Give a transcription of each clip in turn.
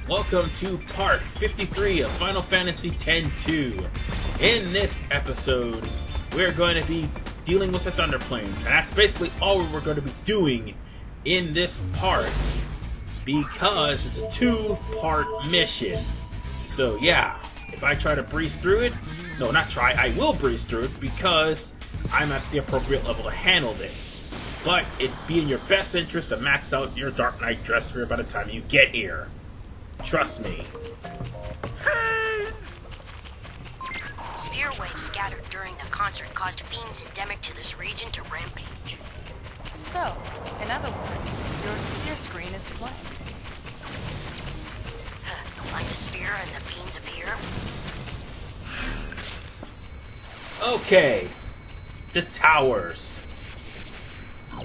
Welcome to part 53 of Final Fantasy X-2. In this episode, we're going to be dealing with the Thunder Plains, and that's basically all we're going to be doing in this part, because it's a two-part mission. So yeah, if I try to breeze through it, no, not try, I will breeze through it because I'm at the appropriate level to handle this. But it'd be in your best interest to max out your Dark Knight dress sphere by the time you get here. Trust me. Sphere waves scattered during the concert caused fiends endemic to this region to rampage. So, in other words, your sphere screen is to blame. Find a sphere and the fiends appear. Okay. The towers.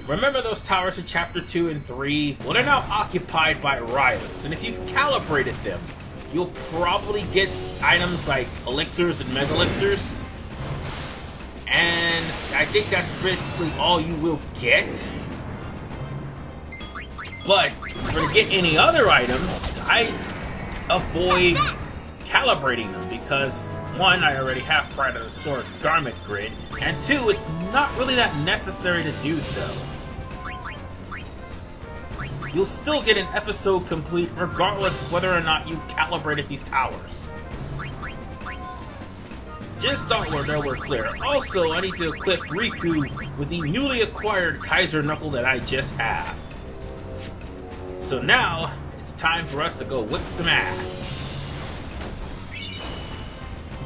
Remember those towers in Chapter 2 and 3? Well, they're now occupied by rivals, and if you've calibrated them, you'll probably get items like elixirs and mega elixirs. And I think that's basically all you will get. But to get any other items, I avoid calibrating them because, one, I already have Pride of the Sword garment grid, and two, it's not really that necessary to do so. You'll still get an episode complete regardless of whether or not you calibrated these towers. Just thought that we're clear. Also, I need to equip Rikku with the newly acquired Kaiser Knuckle that I just have. So now, it's time for us to go whip some ass.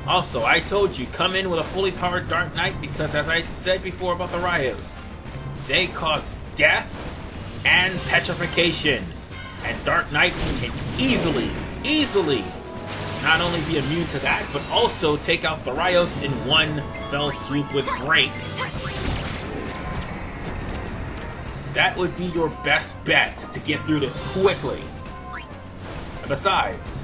Also, I told you, come in with a fully powered Dark Knight because, as I said before about the Rayos, they cause death and petrification. And Dark Knight can easily not only be immune to that, but also take out the Rayos in one fell swoop with Break. That would be your best bet to get through this quickly. And besides,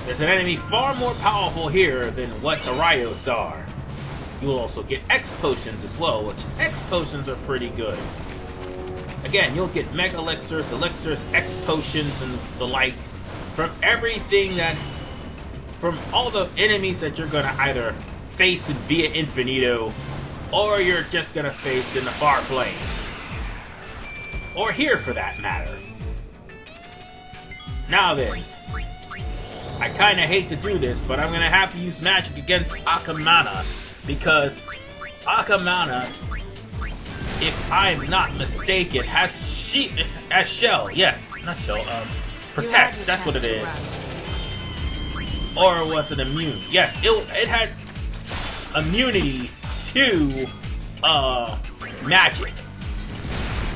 there's an enemy far more powerful here than what the Rayos are. You'll also get X potions as well, which X potions are pretty good. Again, you'll get Mega Elixirs, X potions, and the like from everything that... from all the enemies that you're gonna either face in Via Infinito, or you're just gonna face in the far plane. Or here, for that matter. Now then, I kinda hate to do this, but I'm gonna have to use magic against Akamana, because Akamana, if I'm not mistaken, has Shell, yes, not Shell, Protect, that's what it is. Or was it immune? Yes, it had immunity to, magic.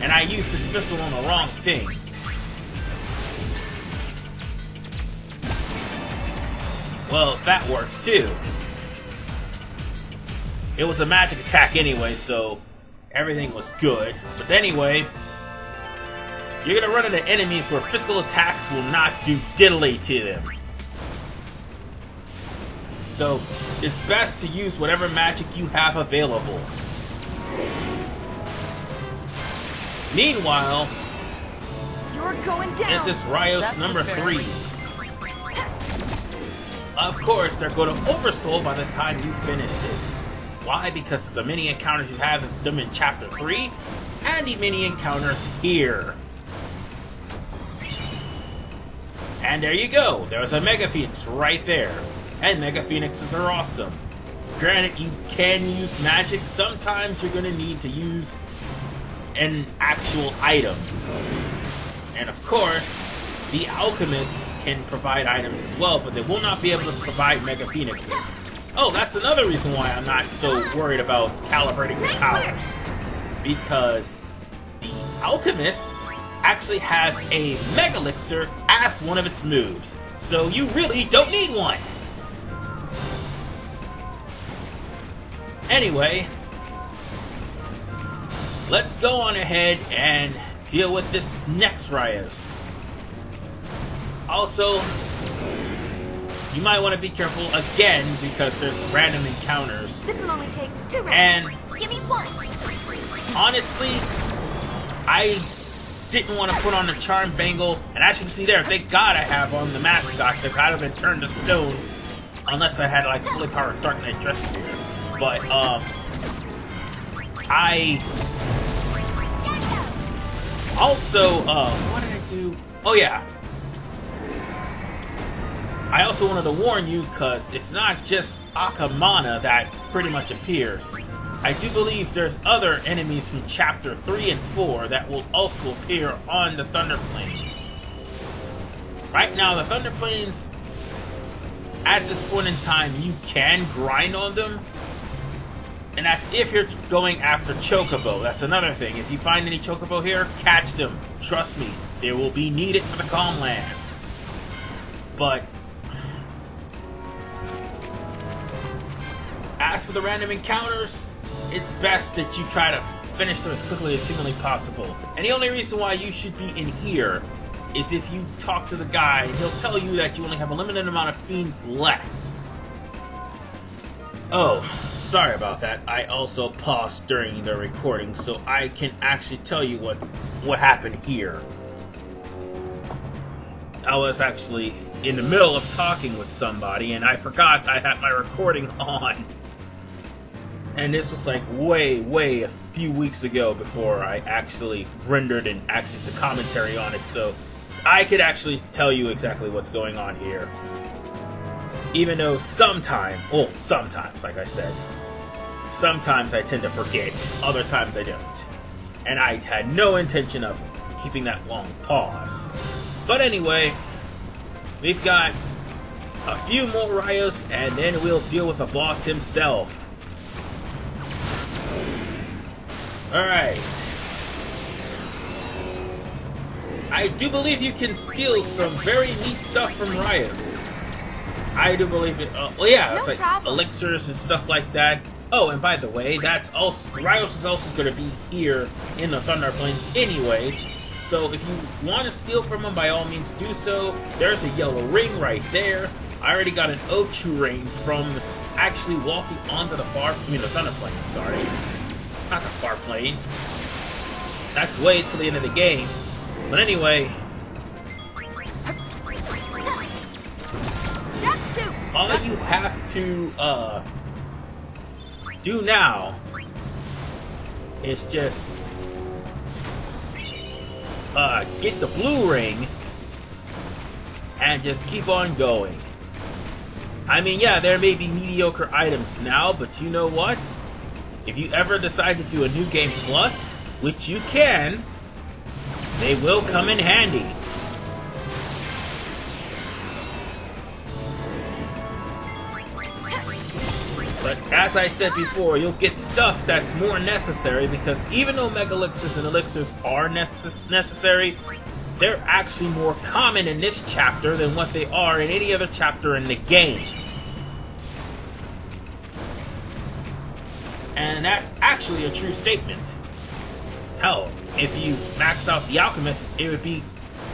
And I used dismissal on the wrong thing. Well, that works too. It was a magic attack anyway, so everything was good. But anyway, you're gonna run into enemies where physical attacks will not do diddly to them. So it's best to use whatever magic you have available. Meanwhile, You're going down. this is Rayos That's number 3. Of course, they're going to oversoul by the time you finish this. Why? Because of the mini encounters you have them in Chapter 3, and the mini encounters here. And there you go. There's a Mega Phoenix right there. And Mega Phoenixes are awesome. Granted, you can use magic. Sometimes you're going to need to use an actual item. And of course, the alchemists can provide items as well, but they will not be able to provide Mega Phoenixes. Oh, that's another reason why I'm not so worried about calibrating the towers. Because the alchemist actually has a Mega Elixir as one of its moves. So you really don't need one. Anyway, let's go on ahead and deal with this next Rayos. Also, you might want to be careful again because there's random encounters. This will only take 2 rounds. And give me 1. honestly, I didn't want to put on the charm bangle, and as you can see there, thank God I have on the mascot, because I'd have been turned to stone unless I had like fully powered Dark Knight dress sphere. But I also what did I do? Oh yeah, I also wanted to warn you, because it's not just Akamana that pretty much appears. I do believe there's other enemies from Chapter 3 and 4 that will also appear on the Thunder Plains. Right now, the Thunder Plains, at this point in time, you can grind on them. And that's if you're going after Chocobo. That's another thing. If you find any Chocobo here, catch them. Trust me, they will be needed for the Calm Lands. But as for the random encounters, it's best that you try to finish them as quickly as humanly possible. And the only reason why you should be in here is if you talk to the guy, and he'll tell you that you only have a limited amount of fiends left. Oh, sorry about that. I also paused during the recording, so I can actually tell you what happened here. I was actually in the middle of talking with somebody, and I forgot I had my recording on. And this was like way a few weeks ago before I actually rendered and actually did the commentary on it, so I could actually tell you exactly what's going on here. Even though sometimes, like I said, sometimes I tend to forget, other times I don't. And I had no intention of keeping that long pause. But anyway, we've got a few more Rayos, and then we'll deal with the boss himself. Alright. I do believe you can steal some very neat stuff from Rayos. I do believe it. Well, yeah, it's like elixirs and stuff like that. Oh, and by the way, that's also Rayos is also going to be here in the Thunder Plains anyway. So if you want to steal from him, by all means do so. There's a yellow ring right there. I already got an Ochu ring from actually walking onto the the Thunder Plains. Sorry, not the far plane. That's way to the end of the game. But anyway. All you have to do now is just get the blue ring and just keep on going. I mean, yeah, there may be mediocre items now, but you know what? If you ever decide to do a New Game Plus, which you can, they will come in handy. But as I said before, you'll get stuff that's more necessary, because even though Mega Elixirs and Elixirs are necessary, they're actually more common in this chapter than what they are in any other chapter in the game. And that's actually a true statement. Hell, if you maxed out the Alchemist, it would be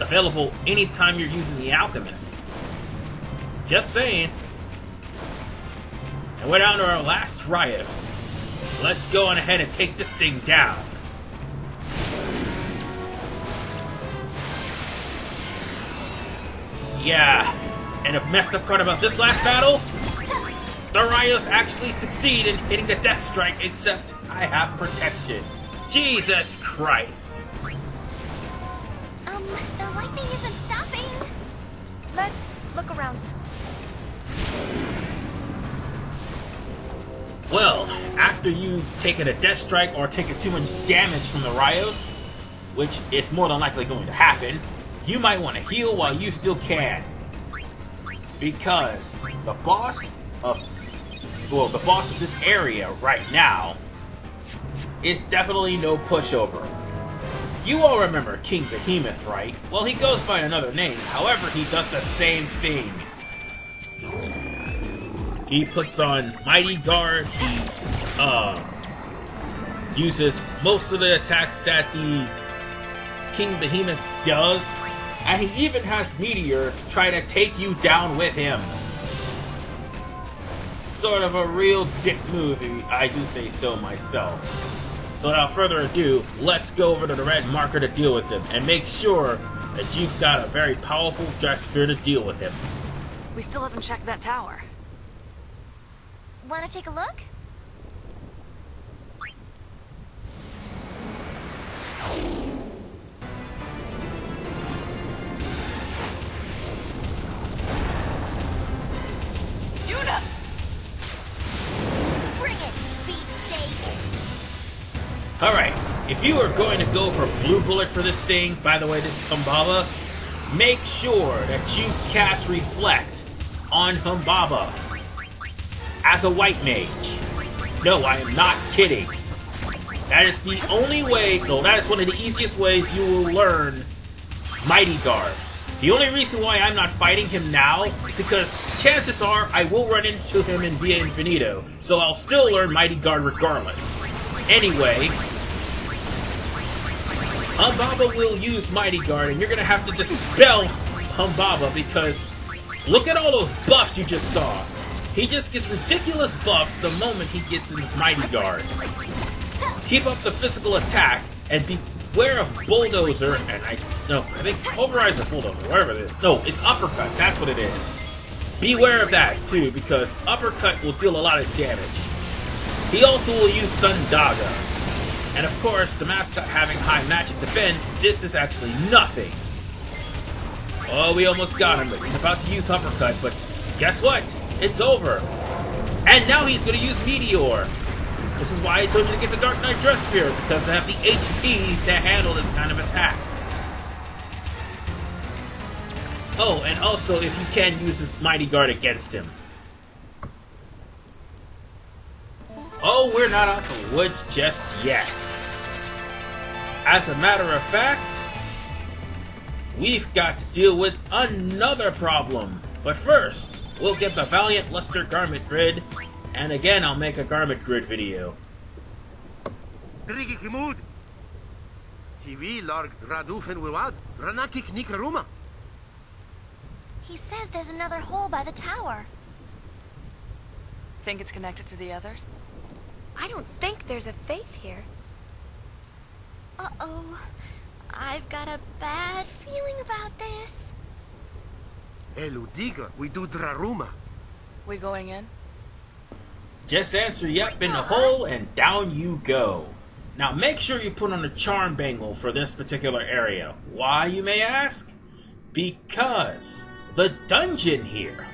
available anytime you're using the Alchemist. Just saying. And we're down to our last Rayos. So let's go on ahead and take this thing down. Yeah, and the messed up part about this last battle, the Rayos actually succeed in hitting the Death Strike, except I have protection. Jesus Christ. The lightning isn't stopping. Let's look around. Well, after you've taken a Death Strike or taken too much damage from the Rayos, which is more than likely going to happen, you might want to heal while you still can. Because the boss of this area right now is definitely no pushover. You all remember King Behemoth, right? Well, he goes by another name, however, he does the same thing. He puts on Mighty Guard, he uses most of the attacks that the King Behemoth does, and he even has Meteor to try to take you down with him. Sort of a real dick move, I do say so myself. So without further ado, let's go over to the red marker to deal with him, and make sure that you've got a very powerful dress sphere to deal with him. We still haven't checked that tower. Wanna take a look? Yuna! Bring it, beefsteak! Alright, if you are going to go for blue bullet for this thing, by the way, this is Humbaba, make sure that you cast Reflect on Humbaba as a white mage. No, I am not kidding. That is the only way, no, that is one of the easiest ways you will learn Mighty Guard. The only reason why I'm not fighting him now is because chances are I will run into him in Via Infinito, so I'll still learn Mighty Guard regardless. Anyway, Humbaba will use Mighty Guard, and you're gonna have to dispel Humbaba because look at all those buffs you just saw. He just gets ridiculous buffs the moment he gets in Mighty Guard. Keep up the physical attack, and beware of Bulldozer, and I think Override's a Bulldozer, whatever it is. No, it's Uppercut, that's what it is. Beware of that, too, because Uppercut will deal a lot of damage. He also will use Thundaga. And of course, the mascot having high magic defense, this is actually nothing. Oh, we almost got him. He's about to use Uppercut, but guess what? It's over. And now he's going to use Meteor. This is why I told you to get the Dark Knight Dress Sphere, because they have the HP to handle this kind of attack. Oh, and also, if you can, use his Mighty Guard against him. Oh, we're not out the woods just yet. As a matter of fact, we've got to deal with another problem. But first, we'll get the Valiant Luster Garment Grid, and again, I'll make a Garment Grid video. He says there's another hole by the tower. Think it's connected to the others? I don't think there's a faith here. Uh-oh. I've got a bad feeling about this. We going in? Just answer yep in the hole, and down you go. Now make sure you put on a charm bangle for this particular area. Why, you may ask? Because the dungeon here.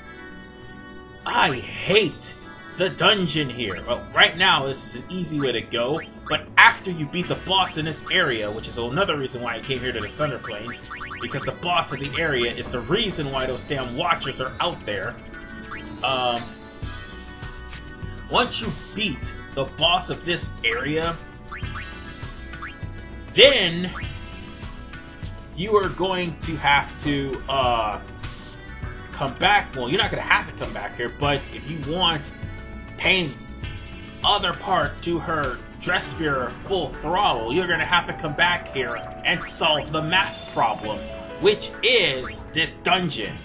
I hate the dungeon here. Well, right now this is an easy way to go, but after you beat the boss in this area, which is another reason why I came here to the Thunder Plains, because the boss of the area is the reason why those damn Watchers are out there. Once you beat the boss of this area, then you are going to have to come back. Well, you're not going to have to come back here, but if you want Paine's other part to her dress sphere full throttle, you're going to have to come back here and solve the math problem, which is this dungeon.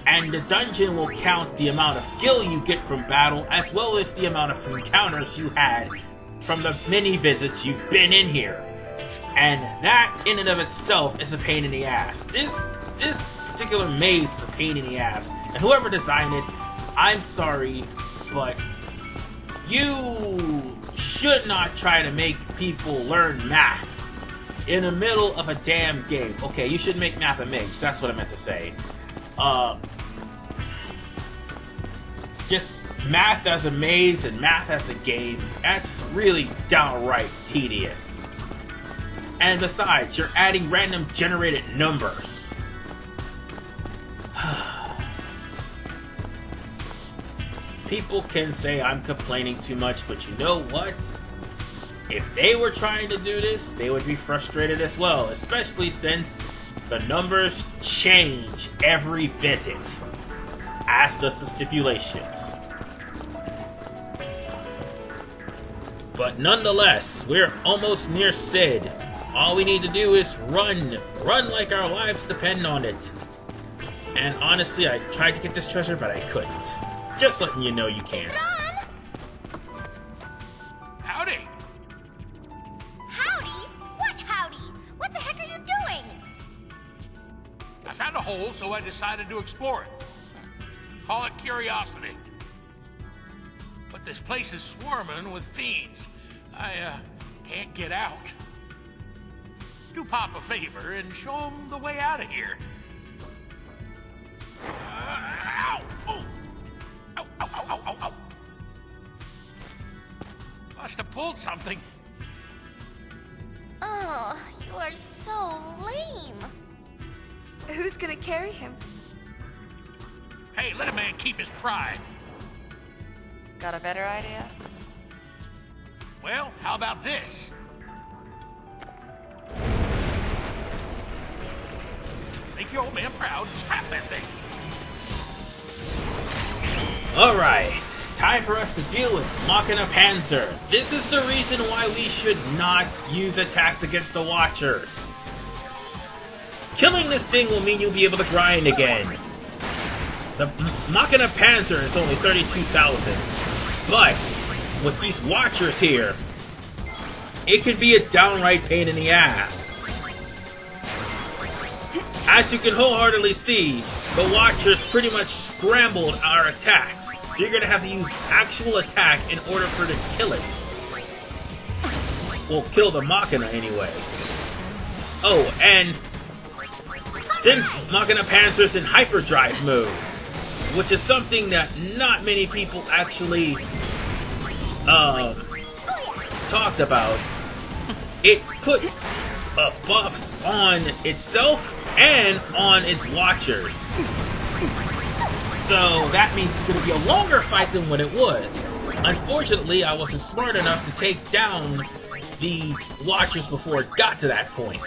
And the dungeon will count the amount of gil you get from battle, as well as the amount of encounters you had from the mini visits you've been in here. And that, in and of itself, is a pain in the ass. This particular maze is a pain in the ass. And whoever designed it, I'm sorry, but you should not try to make people learn math in the middle of a damn game. Okay, you should make math a mage. That's what I meant to say. Just math as a maze and math as a game, that's really downright tedious. And besides, you're adding random generated numbers. People can say I'm complaining too much, but you know what? If they were trying to do this, they would be frustrated as well, especially since the numbers change every visit, as does the stipulations. But nonetheless, we're almost near Sid. All we need to do is run. Run like our lives depend on it. And honestly, I tried to get this treasure, but I couldn't. Just letting you know you can't. Ron! Howdy! so I decided to explore it. Call it curiosity. But this place is swarming with fiends. I can't get out. Do Pop a favor and show him the way out of here. Ow! Oh! Ow, ow, ow, ow, ow, ow. Must have pulled something. Oh, you are so lame. Who's gonna carry him? Hey, let a man keep his pride. Got a better idea? Well, how about this? Make your old man proud, scrap that thing. Alright, time for us to deal with Machina Panzer. This is the reason why we should not use attacks against the Watchers. Killing this thing will mean you'll be able to grind again. The Machina Panzer is only 32,000, but with these Watchers here, it could be a downright pain in the ass. As you can wholeheartedly see, the Watchers pretty much scrambled our attacks, so you're going to have to use actual attack in order for to kill it. Well, kill the Machina anyway. Oh, and since Machina Panzer is in hyperdrive mode, which is something that not many people actually talked about, it put buffs on itself and on its Watchers. So that means it's going to be a longer fight than what it would. Unfortunately, I wasn't smart enough to take down the Watchers before it got to that point.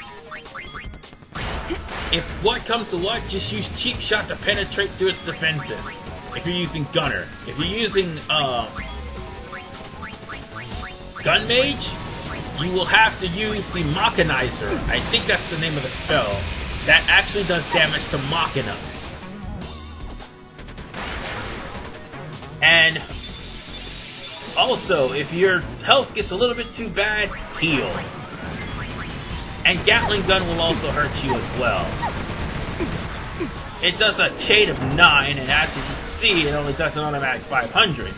If what comes to what, just use cheap shot to penetrate through its defenses. If you're using Gunner. If you're using Gun Mage, you will have to use the Machinizer. I think that's the name of the spell. That actually does damage to Machina. And also, if your health gets a little bit too bad, heal. And Gatling Gun will also hurt you as well. It does a chain of 9, and as you can see, it only does an automatic 500.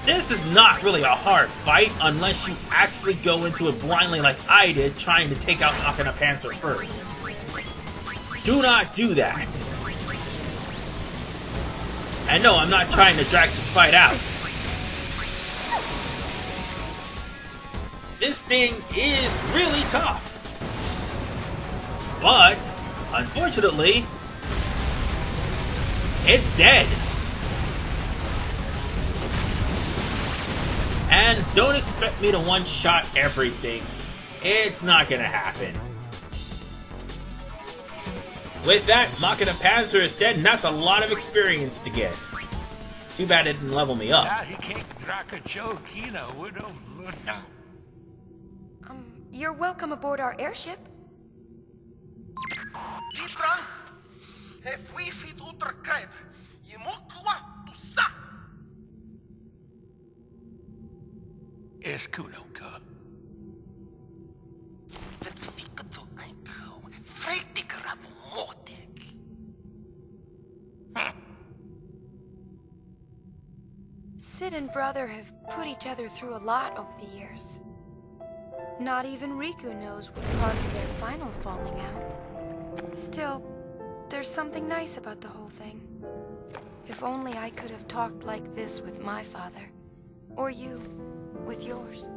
This is not really a hard fight unless you actually go into it blindly like I did, trying to take out Machina Panzer first. Do not do that. And no, I'm not trying to drag this fight out. This thing is really tough. But, unfortunately, it's dead. And don't expect me to one-shot everything. It's not gonna happen. With that, Machina Panzer is dead, and that's a lot of experience to get. Too bad it didn't level me up. You're welcome aboard our airship. Sid and brother have put each other through a lot over the years. Not even Rikku knows what caused their final falling out. Still, there's something nice about the whole thing. If only I could have talked like this with my father. Or you, with yours.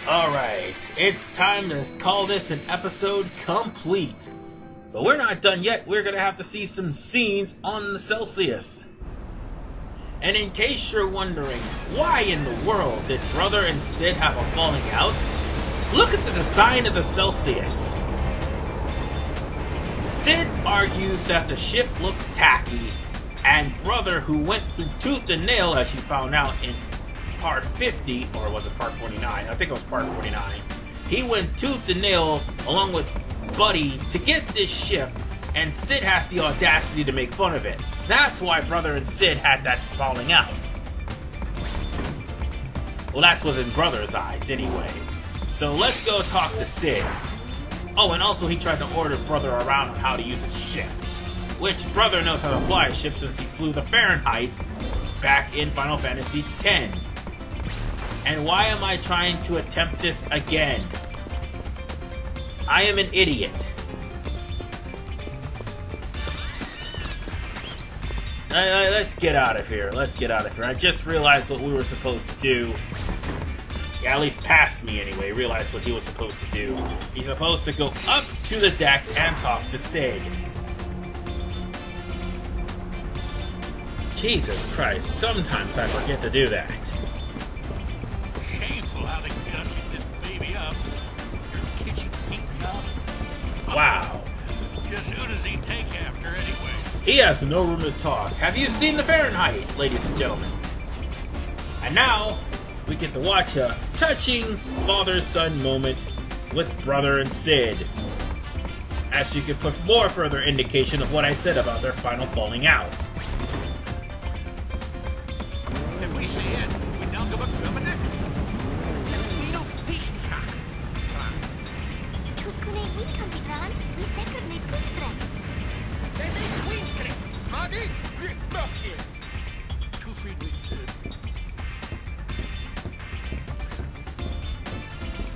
Alright, it's time to call this an episode complete. But we're not done yet. We're gonna have to see some scenes on the Celsius. And in case you're wondering, why in the world did Brother and Sid have a falling out? Look at the design of the Celsius. Sid argues that the ship looks tacky, and Brother, who went through tooth and nail, as you found out in part 50, or was it part 49? I think it was part 49. He went tooth and nail, along with Buddy, to get this ship, and Sid has the audacity to make fun of it. That's why Brother and Sid had that falling out. Well, that's what's in Brother's eyes, anyway. So let's go talk to Sid. Oh, and also he tried to order Brother around on how to use his ship. Which Brother knows how to fly a ship since he flew the Fahrenheit back in Final Fantasy X. And why am I trying to attempt this again? I am an idiot. Let's get out of here. Let's get out of here. I just realized what we were supposed to do. Yeah, at least past me anyway, realized what he was supposed to do. He's supposed to go up to the deck and talk to Sid. Jesus Christ, sometimes I forget to do that. Shameful how they gushed this baby up. Your kitchen pink job. Wow. Just who does he take after anyway? He has no room to talk. Have you seen the Fahrenheit, ladies and gentlemen? And now, we get to watch a touching father-son moment with Brother and Sid. As you can put more further indication of what I said about their final falling out. If we see it, we don't give a criminal.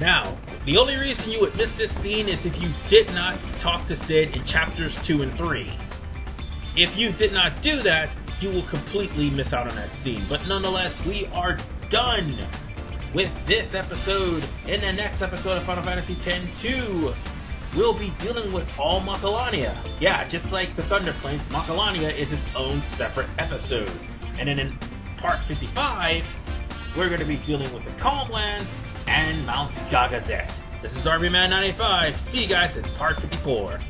Now, the only reason you would miss this scene is if you did not talk to Sid in chapters 2 and 3. If you did not do that, you will completely miss out on that scene. But nonetheless, we are done with this episode. In the next episode of Final Fantasy X-2, we'll be dealing with all Macalania. Yeah, just like the Thunder Plains, Macalania is its own separate episode. And then in part 55, we're going to be dealing with the Calmlands and Mount Gagazet. This is RBMan95. See you guys in part 54.